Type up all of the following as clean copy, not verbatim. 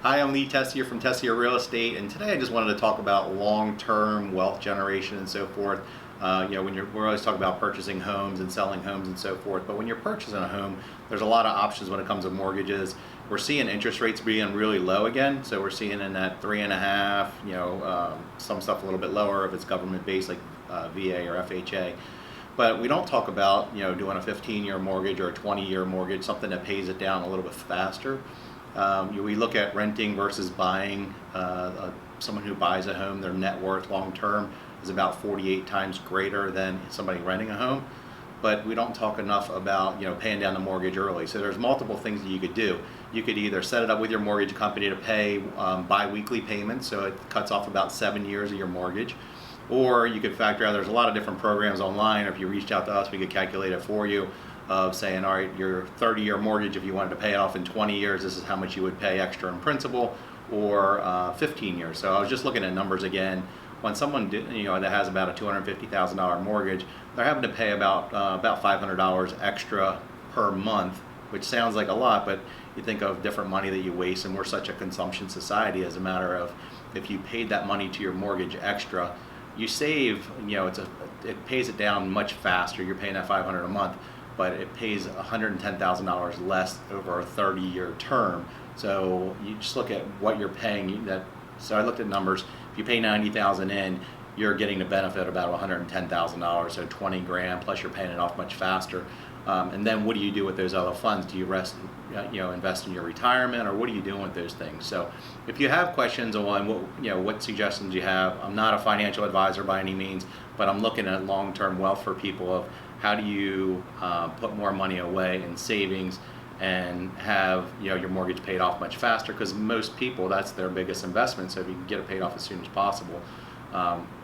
Hi, I'm Lee Tessier from Tessier Real Estate, and today I just wanted to talk about long-term wealth generation and so forth. We're always talking about purchasing homes and selling homes and so forth, but when you're purchasing a home, there's a lot of options when it comes to mortgages. We're seeing interest rates being really low again, so we're seeing in that 3.5, some stuff a little bit lower if it's government-based like VA or FHA. But we don't talk about doing a 15-year mortgage or a 20-year mortgage, something that pays it down a little bit faster. We look at renting versus buying. Someone who buys a home, their net worth long term is about 48 times greater than somebody renting a home. But we don't talk enough about paying down the mortgage early. So there's multiple things that you could do. You could either set it up with your mortgage company to pay bi-weekly payments, so it cuts off about 7 years of your mortgage. Or you could factor out, there's a lot of different programs online, or if you reached out to us, we could calculate it for you, of saying, all right, your 30-year mortgage, if you wanted to pay it off in 20 years, this is how much you would pay extra in principal, or 15 years. So I was just looking at numbers again. When someone that has about a $250,000 mortgage, they're having to pay about $500 extra per month, which sounds like a lot, but you think of different money that you waste, and we're such a consumption society. As a matter of, if you paid that money to your mortgage extra, you save, it pays it down much faster. You're paying that $500 a month, but it pays $110,000 less over a 30-year term. So you just look at what you're paying. So I looked at numbers. If you pay $90,000 in, you're getting the benefit about $110,000, so 20 grand, plus you're paying it off much faster. And then what do you do with those other funds? Do you invest in your retirement, or what are you doing with those things? So if you have questions on what suggestions you have, I'm not a financial advisor by any means, but I'm looking at long-term wealth for people of how do you put more money away in savings and have your mortgage paid off much faster, because most people, that's their biggest investment. So if you can get it paid off as soon as possible,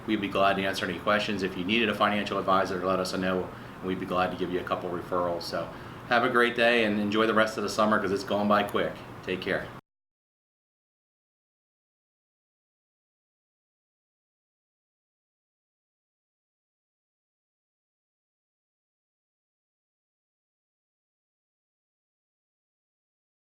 we'd be glad to answer any questions. If you needed a financial advisor, let us know. We'd be glad to give you a couple referrals. So have a great day and enjoy the rest of the summer, because it's going by quick. Take care.